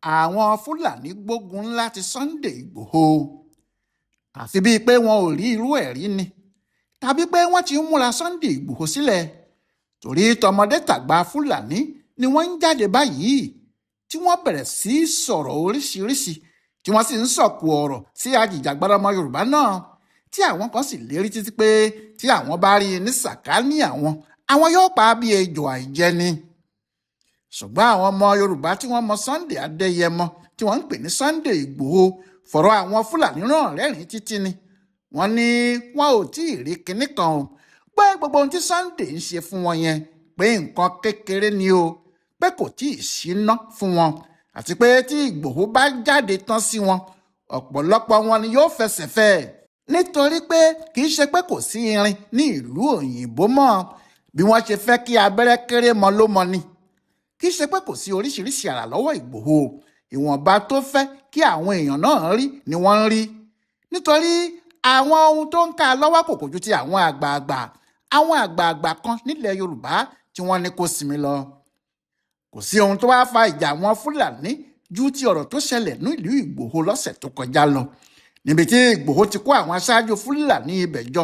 àwọn Fúlàní gbógun ńlá ti Sunday Igboho àfi bíi pé wọn ò rí irú ẹ̀ rí ni tàbí pé wọ́n ti ń múra Sunday Igboho sílẹ̀ torí tọmọdé tàgbà Fúlàní ni wọ́n ń jáde báyìí tí wọ́n bẹ̀rẹ̀ sí í sọ̀rọ̀ oríṣiríṣi tí wọ́n sì ń sọ̀kò ọ̀rọ̀ sí ajìjàgbara ọmọ Yorùbá náà tí àwọn kan sì lérí títí pé tí àwọn bá rí i ní sàkání àwọn yóò pa á bí ejò àìjẹni. Ṣùgbọ́n àwọn ọmọ Yorùbá tí wọ́n mọ Sunday Adéyẹmọ tí wọ́n ń pè ní Sunday Igboho fọ̀rọ̀ àwọn Fúlàní náà rẹ́rìn-ín títí ni wọ́n ní wọn ò tí ì rí kinní kan o pé gbogbo ohun tí Sunday ń ṣe fún wọn yẹn pé nǹkan kékeré ni o pé kò tí ì ṣíná fún wọn àti pé tí Igboho bá jáde tán sí wọn ọ̀pọ̀lọpọ̀ wọn ni yóò fẹsẹ̀ fẹ́ nítorí pé kì í ṣe pé kò sí irin ní ìlú òyìnbó mọ́ bí wọ́n ṣe fẹ́ kí abẹ́rẹ́ kéré mọ ló mọ ni kì í ṣe pé kò sí oríṣiríṣi àrà lọ́wọ́ Igboho ìwọ̀nba tó fẹ́ kí àwọn èèyàn náà rí ni wọ́n ń rí nítorí àwọn ohun tó ń ká lọ́wọ́ kò kojú ti àwọn àgbààgbà kan nílẹ̀ Yorùbá tí wọ́n ní kó sinmi lọ. Kò sí ohun tó wá fa ìjà àwọn Fúlàní ju ti ọ̀rọ̀ tó ṣẹlẹ̀ ní ìlú Ìgbòho lọ́sẹ̀ tó kọjá lọ níbi tí Ìgbòho ti kó àwọn aṣáájú Fúlàní ibẹ̀ jọ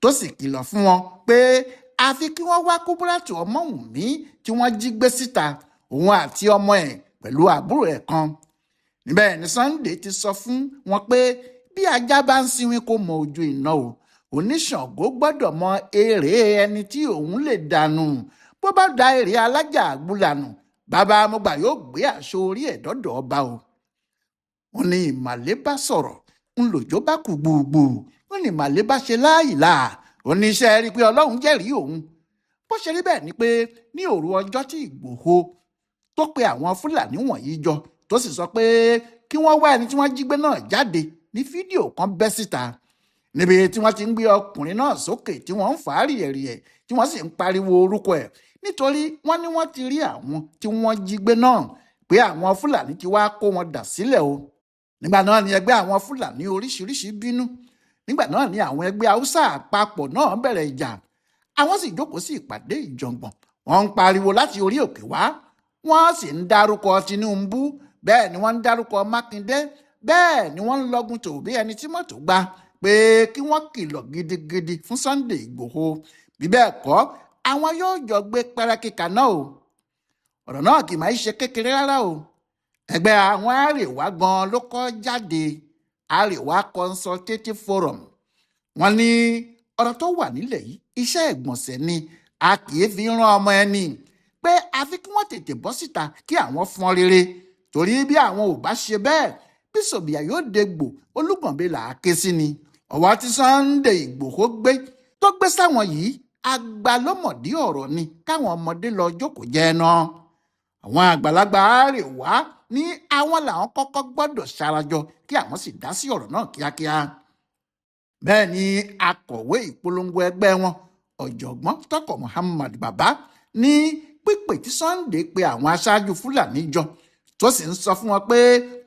tó sì kìlọ̀ fún wọn pé àfi kí wọ́n wá Kúbúrátù Ọmọwùnmí tí wọ́n jí gbé síta òun àti ọmọ ẹ̀ pẹ̀lú àbúrò ẹ̀ kan. Níbẹ̀ ni Sunday ti sọ fún wọn pé bí ajá bá ń sinwin kó mọ ojú iná o oníṣàngó gbọ́dọ̀ mọ èrè ẹni tí òun lè dànù bó bá da èrè alájà àgbúlànù bàbá amúgbà yóò gbé aṣọ orí ẹ̀ dọ́dọ̀ ọba o. Wọ́n ní ìmàlẹ́ bá sọ̀rọ̀ ńlòjó bá kù gbùgbù wọ́n ní ìmàlẹ́ bá ṣe láìlà oníṣẹ́ rí i pé Ọlọ́run jẹ́rìí òun. Bó ṣe rí bẹ́ẹ̀ ni pé ní òru ọjọ́ tí Ìgbòho tó pe àwọn Fúlàní wọ̀nyí jọ tó sì sọ pé kí wọ́n wá ẹni tí wọ́n jí gbé náà jáde ní fídíò kan bẹ́ síta níbi tí wọ́n ti ń gbé ọkùnrin náà sókè tí wọ́n ń fà á rìẹ̀rìẹ̀ tí wọ́n sì ń pariwo orúkọ ẹ̀ nítorí wọ́n ní wọ́n ti rí àwọn tí wọ́n jí gbé náà pé àwọn Fúlàní ti wá kó wọn dà sílẹ̀ o. Nígbà náà ni ẹgbẹ́ àwọn Fúlàní oríṣiríṣi bínú nígbà náà ni àwọn ẹgbẹ́ Haúsá àpapọ̀ náà bẹ̀rẹ̀ ìjà àwọn sì jókòó sí ìpàdé ìjọ̀ngbọ̀n wọ́n ń pariwo láti orí òkè wá wọ́n sì ń dárúkọ Tinubu bẹ́ẹ̀ ni wọ́n ń dárúkọ Mákindé bẹ́ẹ̀ ni wọ́n ń lọ́gun tò bí ẹni tí mọ́tò gbá pé kí wọ́n kìlọ̀ gidigidi fún Sunday Igboho bí bẹ́ẹ̀ kọ́ àwọn yóò jọ gbé pẹ́rẹ́kì kaná o. Ọ̀rọ̀ náà kì máa ń ṣe kékeré rárá o. Ẹgbẹ́ àwọn Àrèwá gan ló kọ́ jáde Àrèwá Consultative Forum. Wọ́n ní ọ̀rọ̀ tó wà nílẹ̀ yìí iṣẹ́ ìgbọ̀nsẹ̀ ni a kì í fi rán ọmọ ẹni pé àfi kí wọ́n tètè bọ́ síta kí àwọn fọn rere torí bí àwọn ò bá ṣe bẹ́ẹ̀ bíṣọ̀bìyà yóò dégbò Olúgànbẹ là á ké sí ni. Ọwọ́ tí Sunday Igboho gbé tó gbé sáwọn yìí àgbà lọ́mọdé ọ̀rọ̀ ni káwọn ọmọdé lọ jókòó jẹ́ náà. Àwọn àgbàlagbà Àrèwá ní àwọn làwọn kọ́kọ́ gbọ́dọ̀ ṣarajọ kí àwọn sì dá sí ọ̀rọ̀ náà kíákíá. Bẹ́ẹ̀ ni akọ̀wé ìpolongo ẹgbẹ́ wọn ọ̀jọ̀gbọ́n Tọ́kọ̀ Muhammad Bàbá ní pípè tí Sunday pe àwọn aṣáájú Fúlàní jọ tó sì ń sọ fún wọn pé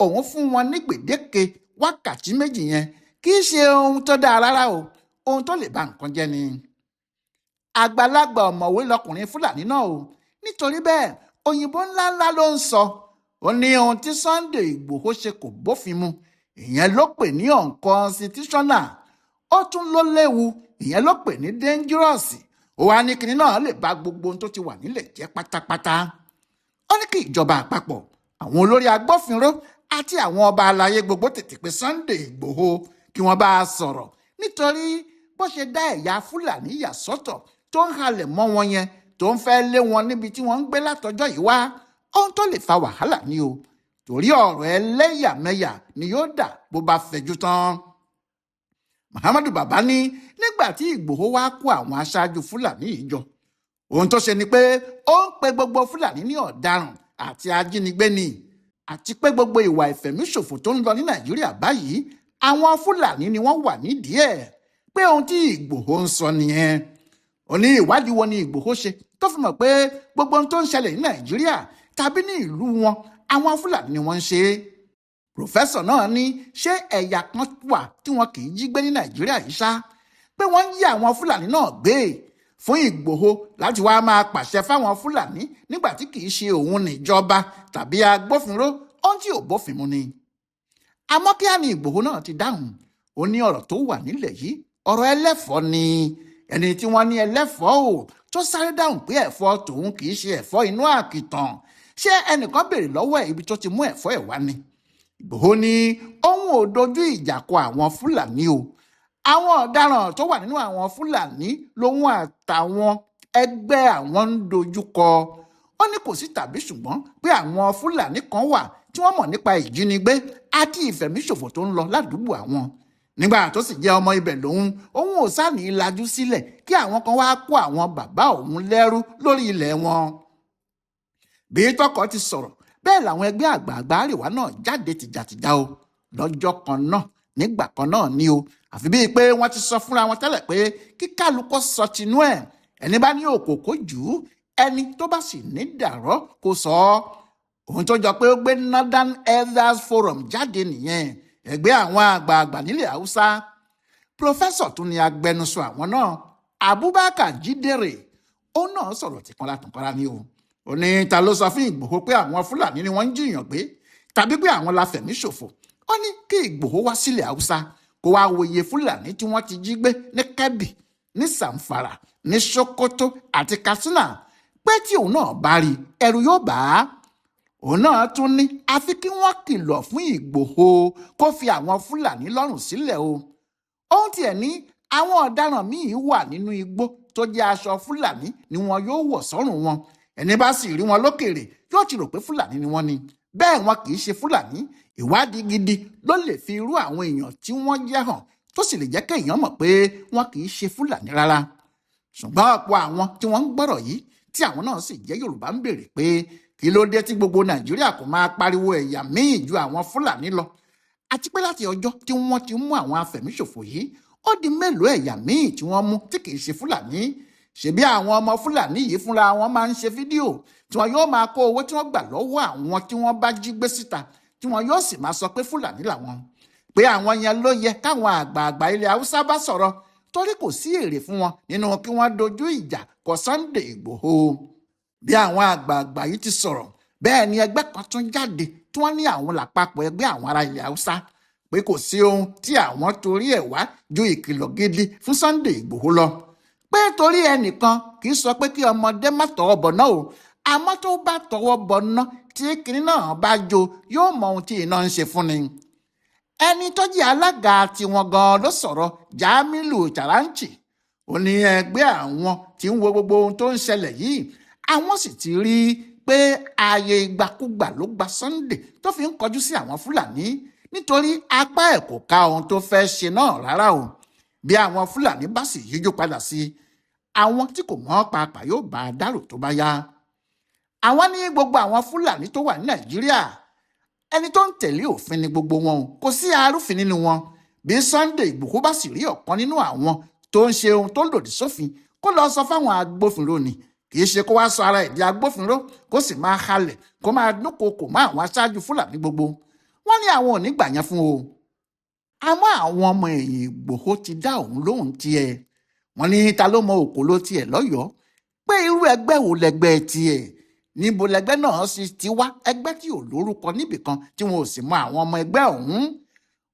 òun fún wọn ní gbèdéke wákàtí méjì yẹn kì í ṣe ohun tó dáa rárá o ohun tó lè ba nǹkan jẹ́ ni. Àgbàlagbà ọ̀mọ̀wé lọkùnrin Fúlàní náà o nítorí bẹ́ẹ̀ òyìnbó ńláńlá ló ń sọ ó ní ohun tí Sunday Igboho ṣe kò bófin mu ìyẹn ló pè ní unconstitutional ó tún ló léwu ìyẹn ló pè ní dangerous ó wá ní kinní náà lè ba gbogbo ohun tó ti wà nílẹ̀ jẹ́ pátápátá. Ó ní kí ìjọba àpapọ̀ àwọn olórí agbófinró àti àwọn ọba aláyé gbogbo tètè pé Sunday Igboho kí wọ́n bá a sọ̀rọ̀ nítorí bó ṣe dá ẹ̀yà Fúlàní yà sọ́tọ̀ tó ń halẹ̀ mọ́ wọn yẹn tó ń fẹ́ lé wọn níbi tí wọ́n ń gbé látọjọ́ yìí wá ohun tó lè fa wàhálà ni o torí ọ̀rọ̀ ẹlẹ́yàmẹ̀yà ni yóò dà bó bá fẹjú tán. Muhammadu Bàbá ní nígbà tí Ìgbòho wá kó àwọn aṣáájú Fúlàní yìí jọ ohun tó ṣe ni pé ó ń pe gbogbo Fúlàní ní ọ̀daràn àti ajínigbé ni àti pé gbogbo ìwà ìfẹ̀míṣòfò tó ń lọ ní Nàìjíríà báyìí àwọn Fúlàní ni wọ́n wà nídìí ẹ̀ pé ohun tí Ìgbòho ń sọ nìyẹn. Ó ní ìwádìí wo ni Ìgbòho ṣe tó fi mọ̀ pé gbogbo ohun tó ń ṣẹlẹ̀ ní Nàìjíríà tàbí ní ìlú wọn àwọn Fúlàní ni wọ́n ń ṣe. Pòfẹ́sọ̀ náà ní ṣé ẹ̀yà kan wà tí wọn kì í jí gbé ní Nàìjíríà yìí ṣá pé wọ́n ń yí àwọn Fúlàní náà gbé fún Ìgbòho láti wá máa pàṣẹ fáwọn Fúlàní nígbà tí kì í ṣe òun níjọba tàbí agbófinró ohun tí ò bófin mu ni. Àmọ́ kíá ni Ìgbòho náà ti dáhùn, ó ní ọ̀rọ̀ tó wà nílẹ̀ yìí ọ̀rọ̀ ẹlẹ́fọ̀ọ́ ni. Ẹni tí wọ́n ní ẹlẹ́fọ̀ọ́ ò tó sáré dáhùn pé ẹ̀fọ́ tòun kì í ṣe ẹ̀fọ́ inú àkìtàn. Ṣé ẹnìkan béèrè lọ́wọ́ ẹ̀ ibi tó ti mú ẹ̀fọ́ ẹ̀ wá ni? Ìgbòho ní òun ò dojú ìjà kọ àwọn Fúlàní o. Àwọn ọ̀daràn tó wà nínú àwọn Fúlàní lòun àtàwọn ẹgbẹ́ àwọn ń dojú kọ. Ó ní kò sí tàbí ṣùgbọ́n pé àwọn Fúlàní kan wà tí wọ́n mọ̀ nípa ìjínigbé àti ìfẹ̀míṣòfò tó ń lọ ládùúgbò àwọn. Nígbà tó sì jẹ́ ọmọ ibẹ̀ lòun, òun ò sáà ní lajú sílẹ̀ kí àwọn kan wá kó àwọn bàbá òun lẹ́rú lórí ilẹ̀ wọn. Bí tọkọ ti sọ̀rọ̀ bẹ́ẹ̀ làwọn ẹgbẹ́ àgbààgbà àríwá náà jáde tìjàtìjà o lọ́jọ́ kan náà nígbà kan náà ni o. Àfi bíi pé wọ́n ti sọ fúnra wọn tẹ́lẹ̀ pé kí kálukọ́ sọ tinú ẹ̀, ẹni bá ní òkòkò jù ú, ẹni tó bá sì ní dàrọ́ kó sọ ọ́. Ohun tó jọ pé ó gbé Northern Elders Forum jáde nìyẹn, ẹgbẹ́ àwọn àgbààgbà nílẹ̀ Haúsá. Pòfẹ́sọ̀ tún ni agbẹnusọ àwọn náà, Abubakar Jidere, ó náà sọ̀rọ̀ tìkanra ni o. Ó ní ta ló sọ fún Ìgbòho pé àwọn Fúlàní ni wọ́n ń jiyàn gbé tàbí pé àwọn la fẹ̀mí ṣòfò? Ó ní kí Ìgbòho wá sílẹ̀ Haúsá kó wá wòye Fúlàní tí wọ́n ti jí gbé ní Kebbi, ní Zamfara, ní Sokoto àti Katsina, pé tí òun náà bá rí ẹ̀rù yóò bà á. Òun náà tún ní àfi kí wọ́n kìlọ̀ fún Ìgbòho kó fi àwọn Fúlàní lọ́rùn sílẹ̀ o. Ohun tiẹ̀ ní àwọn ọ̀daràn míì wà nínú igbó tó jẹ́ aṣọ Fúlàní ni wọn yóò wọ̀ sọ́rùn wọn. Ẹni bá sì rí wọn lókèèrè yóò ti rò pé Fúlàní ni wọ́n ni. Bẹ́ẹ̀ wọn kì í ṣe Fúlàní. Ìwádìí gidi ló lè fi irú àwọn èèyàn tí wọ́n jẹ́ hàn tó sì lè jẹ́ kéèyàn mọ̀ pé wọn kì í ṣe Fúlàní rárá. Ṣùgbọ́n ọ̀pọ̀ àwọn tí wọ́n ń gbọ́rọ̀ yìí tí àwọn náà sì jẹ́ Yorùbá ń béèrè pé kí ló dé tí gbogbo Nàìjíríà kò máa pariwo ẹ̀yà míì ju àwọn Fúlàní lọ, àti pé láti ọjọ́ tí wọ́n ti mú àwọn afẹ̀míṣòfò yìí ó di mélòó ẹ̀yà míì tí wọ́n mú tí kì í ṣe Fúlàní? Ṣebí àwọn ọmọ Fúlàní yìí fúnra wọn máa ń ṣe fídíò tí wọn yóò máa kó owó tí wọ́n gbà lọ́wọ́ àwọn tí wọ́n bá jí gbé síta, tí wọn yóò sì máa sọ pé Fúlàní làwọn. Pé àwọn yẹn ló yẹ káwọn àgbààgbà ilẹ̀ Haúsá bá sọ̀rọ̀, torí kò sí èrè fún wọn nínú kí wọ́n dojú ìjà kọ Sunday Ìgbòho. Bí àwọn àgbààgbà yìí ti sọ̀rọ̀, bẹ́ẹ̀ ni ẹgbẹ́ kan tún jáde tí wọ́n ní àwọn làpapọ̀ ẹgbẹ́ àwọn ará ilẹ̀ Haúsá, pé kò sí ohun tí àwọn torí ẹ̀ wá ju ìkìlọ̀ gidi fún Sunday Ìgbòho lọ. Pé torí ẹnìkan kì í sọ pé kí ọmọdé má tọwọ́ bọ̀ná o, àmọ́ tó bá tọwọ́ bọ̀ná tí kinní náà bá jó yóò mọ ohun tí iná ń ṣe fún ni. Ẹni tó jẹ́ alága tiwọn gan ló sọ̀rọ̀, Jamilu Charanchi. Ó ní ẹgbẹ́ àwọn tí ń wo gbogbo ohun tó ń ṣẹlẹ̀ yìí, àwọn sì ti rí i pé ààyè ìgbàkúgbà ló gba Sunday tó fi ń kọjú sí àwọn Fúlàní, nítorí apá ẹ̀ kò ká ohun tó fẹ́ ṣe náà rárá o. Bí àwọn Fúlàní bá sì yíjú padà sí i, àwọn tí kò mọ̀ pàápàá yóò bá a dárò tó bá yá. Àwọn ní gbogbo àwọn Fúlàní tó wà ní Nàìjíríà, ẹni tó ń tẹ̀lé òfin ni gbogbo wọn o, kò sí arúfin nínú wọn. Bí Sunday Ìgbòho bá sì rí ọ̀kan nínú àwọn tó ń ṣe ohun tó lòdì sófin, kó lọ sọ fáwọn agbófinró ni, kì í ṣe kó wá sọ ara ẹ̀ di agbófinró kó sì máa halẹ̀ kó máa dúnkokò mọ́ àwọn aṣáájú Fúlàní gbogbo. Wọ́n ní àwọn ò ní gbà yẹn fún o. Àmọ́ àwọn ọmọ ẹ̀yìn Ìgbòho ti dá òun lóhùn tiẹ̀. Wọ́n ní ta ló mọ òkòló tiẹ̀ lọ́yọ̀ọ́, pé irú ẹgbẹ́ wo lẹgbẹ́ tiẹ̀, níbo lẹgbẹ́ náà sì ti wá, ẹgbẹ́ tí ò lórúkọ níbìkan tí wọn ò sì mọ àwọn ọmọ ẹgbẹ́ ọ̀hún.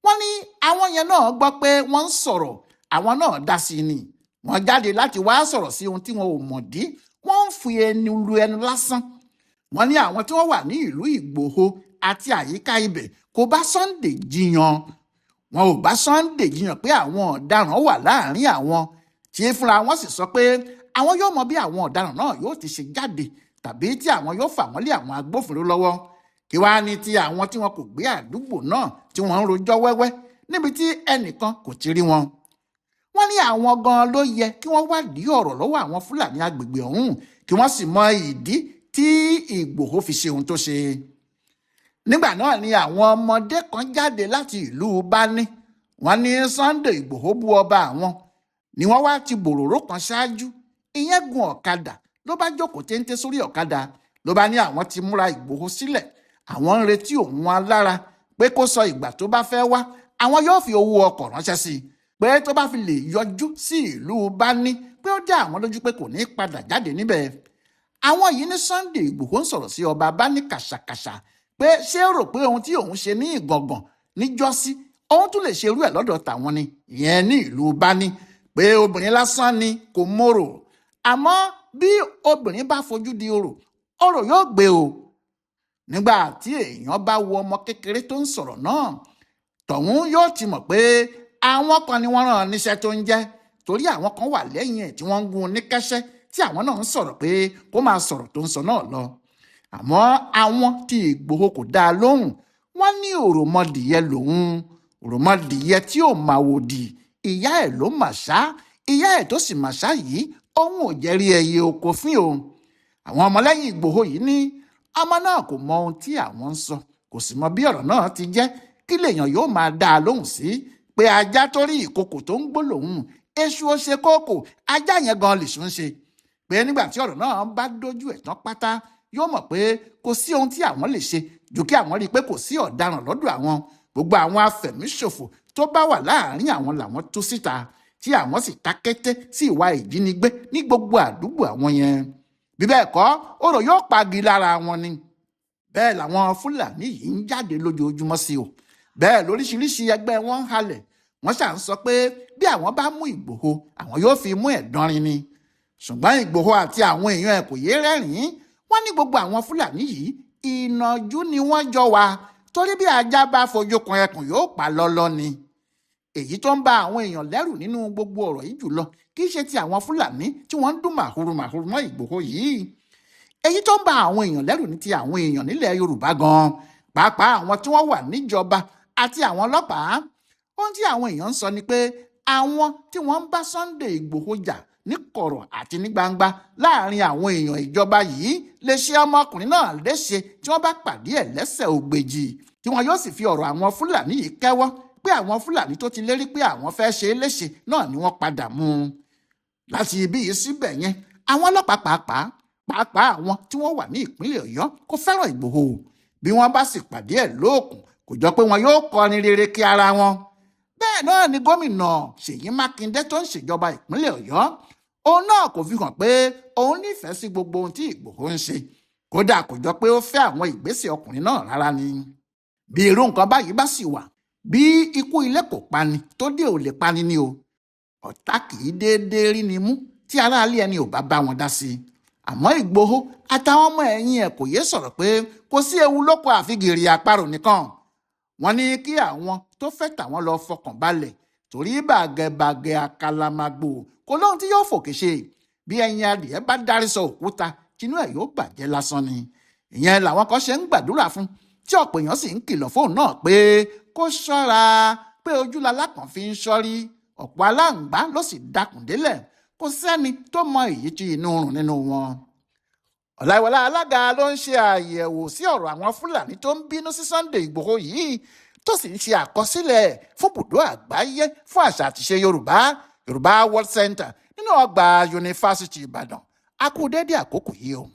Wọ́n ní àwọn yẹn náà gbọ́ pé wọ́n ń sọ̀rọ̀, àwọn náà dá sí i ni. Wọ́n jáde láti wá sọ̀rọ̀ sí ohun tí wọn ò mọ̀ dí, wọ́n ń fi ẹnu lu ẹnu lásán. Wọ́n ní àwọn tí wọ́n wà ní ìlú Ìgbòho àti àyíká ibẹ̀ kò bá Sunday jiyàn. Wọn ò bá Sunday jiyàn pé àwọn ọ̀daràn wà láàrin àwọn, tí fúnra wọn sì sọ pé àwọn yóò mọ bí àwọn ọ̀daràn náà yóò ti ṣe jáde, tàbí tí àwọn yóò fà wọ́n lé àwọn agbófinró lọ́wọ́. Kí wá ní ti àwọn tí wọn kò gbé àdúgbò náà tí wọ́n ń rojọ́ wẹ́wẹ́ níbi tí ẹnìkan kò ti rí wọn. Wọ́n ní àwọn gan ló yẹ kí wọ́n wádìí ọ̀rọ̀ lọ́wọ́ àwọn Fúlàní agbègbè ọ̀hún, kí wọ́n sì mọ ìdí tí Ìgbòho fi ṣe ohun tó ṣe. Nígbà náà ni àwọn ọmọdé kan jáde láti ìlú Bani. Wọ́n ní Sunday Ìgbòho bú ọba àwọn, ni wọ́n wá ti bòròró kan ṣáájú, ìyẹn gun ọ̀kadà, ló bá jókòó téńté sórí ọ̀kadà, ló bá ní àwọn ti múra Ìgbòho sílẹ̀, àwọn ń retí òun alára pé kó sọ ìgbà tó bá fẹ́ wá, àwọn yóò fi owó ọkọ̀ ránṣẹ́ sí i, pé tó bá fi lè yọjú sí ìlú Bani pé ó dá àwọn lójú pé kò ní padà jáde níbẹ̀. Àwọn yìí ní Sunday Ìgbòho ń sọ̀rọ̀ sí ọba Bani kàṣàkàṣà pé ṣé ó rò pé ohun tí òun ṣe ní Ìgàngàn níjọ́sí òun tún lè ṣerú ẹ̀ lọ́dọ̀ tàwọn ni, ìyẹn ní ìlú Bání, pé obìnrin lásán ni kò mórò, àmọ́ bí obìnrin bá fojú di orò, orò yóò gbé o. Nígbà tí èèyàn bá wo ọmọ kékeré tó ń sọ̀rọ̀ náà, tọ̀hún yóò ti mọ̀ pé àwọn kan ni wọ́n rán níṣẹ́ tó ń jẹ́, torí àwọn kan wà lẹ́yìn ẹ̀ tí wọ́n ń gún un ní kẹ́sẹ́ tí àwọn náà ń sọ̀rọ̀ pé kó máa sọ̀rọ̀ tó ń sọ náà lọ. Àmọ́ àwọn tí Ìgbòho kò dá a lóhùn, wọ́n ní òròmọdìyẹ lòun, òròmọdìyẹ tí ò máa wò dì, ìyá ẹ̀ ló mà ṣá, ìyá ẹ̀ tó sì mà ṣá yìí òun ò jẹ́rí ẹyẹ oko fín o. Àwọn ọmọlẹ́yìn Ìgbòho yìí ní ọmọ náà kò mọ ohun tí àwọn ń sọ, kò sì mọ bí ọ̀rọ̀ náà ti jẹ́, kí lèèyàn yóò máa dá a lóhùn sí pé ajá tó rí ìkokò tó ń gbó lòun, èṣù ó ṣe kókò, ajá yẹn gan lèṣù ń ṣe, pé nígbà tí ọ̀rọ̀ náà bá dójú ẹ̀ tán pátá yóò mọ̀ pé kò sí ohun tí àwọn lè ṣe ju kí àwọn rí i pé kò sí ọ̀daràn lọ́dọ̀ àwọn, gbogbo àwọn afẹ̀míṣòfò tó bá wà láàárín àwọn làwọn tú síta, tí àwọn sì ta kété sí ìwà ìjínigbé ní gbogbo àdúgbò àwọn yẹn. Bí bẹ́ẹ̀ kọ́ orò yóò pagi lára wọn ni. Bẹ́ẹ̀ làwọn Fúlàní yìí ń jáde lójoojúmọ́ sí o, bẹ́ẹ̀ lóríṣiríṣi ẹgbẹ́ wọn ń halẹ̀, wọ́n ṣà ń sọ pé bí àwọn bá mú Ìgbòho àwọn yóò fi mú ẹ̀dánrin ni. Ṣùgbọ́n Ìgbòho àti àwọn èèyàn ẹ̀ kò yé rẹ́rìn-ín, wọ́n ní gbogbo àwọn Fúlàní yìí ìnàjú ni wọ́n jọ wà, torí bí ajá bá fojú kan ẹkùn yóò pa lọ́lọ́ ni. Èyí tó ń ba àwọn èèyàn lẹ́rù nínú gbogbo ọ̀rọ̀ yìí jùlọ kì í ṣe ti àwọn Fúlàní tí wọ́n ń dún màhúrú màhúrú mọ́ Ìgbòho yìí. Èyí tó ń ba àwọn èèyàn lẹ́rù ní ti àwọn èèyàn nílẹ̀ Yorùbá gan, pàápàá àwọn tí wọ́n wà níjọba àti àwọn ọlọ́pàá. Ohun tí àwọn èèyàn ń sọ ni pé àwọn tí wọ́n ń bá Sunday Ìgbòho jà ní kọ̀rọ̀ àti ní gbangba láàrin àwọn èèyàn ìjọba yìí lè ṣe ọmọkùnrin náà léṣe tí wọ́n bá pàdé ẹ̀ lẹ́sẹ̀ ògbèjì, tí wọn yóò sì fi ọ̀rọ̀ àwọn Fúlàní yìí kẹ́wọ́ pé àwọn Fúlàní tó ti lérí pé àwọn fẹ́ ṣe é léṣe náà ni wọ́n padà mú un. Láti ibí yìí síbẹ̀ yẹn, àwọn ọlọ́pàá pàápàá àwọn tí wọ́n wà ní ìpínlẹ̀ Ọ̀yọ́ kò fẹ́ràn Ìgbòho, bí wọ́n bá sì pàdé ẹ̀ lóòkùn kò jọ pé wọn yóò kọrin rere kí ara wọn. Bẹ́ẹ̀ náà ni gómìnà Ṣèyí Mákindé tó ń ṣèjọba ìpínlẹ̀ Ọ̀yọ́, òun náà kò fi hàn pé òun nífẹ̀ẹ́ sí gbogbo ohun tí Ìgbòho ń ṣe, kódà kò jọ pé ó fẹ́ àwọn ìgbésẹ̀ ọkùnrin náà rárá ni. Bí irú nǹkan báyìí bá sì wà, bí ikú ilé kò pani tó dé ò lè pani ni o, ọ̀tá kì í déédéé rí ni mú tí aráalé ẹni ò bá bá wọn dá sí i. Àmọ́ Ìgbòho àtàwọn ọmọ ẹ̀yìn ẹ̀ kò yé sọ̀rọ̀ pé kò sí ewu lóko àfi gìrì àparò nìkan. Wọ́n ní kí àwọn tó fẹ́ tàwọn lọ fọkàn balẹ̀, torí bàgẹ̀bàgẹ̀ àkàlàmàgbò kò lóhun tí yóò fòkè ṣe, bí ẹyin adìẹ bá dárí sọ òkúta tinú ẹ̀ yóò bàjẹ́ lásán ni. Ìyẹn làwọn kan ṣe ń gbàdúrà fún, tí ọ̀pọ̀ èèyàn sì ń kìlọ̀ fóun náà pé kó ṣọ́ra, pé ojúlalá kan fi ń ṣọ́rí, ọ̀pọ̀ aláǹgbá ló sì dakùn délẹ̀, kò sẹ́ni tó mọ èyí tí inú rùn nínú wọn. Ọláìwọlá Alága ló ń ṣe àyẹ̀wò sí ọ̀rọ̀ àwọn Fúlàní tó ń bínú sí Sunday Ìgbòho yìí, tó sì ń ṣe àkọsílẹ̀ fún ibùdó àgbáyé fún àṣà àtìṣe Yorùbá World Center nínú ọgbà Yunifásítì Ìbàdàn. A kú dédé àkókò yìí o.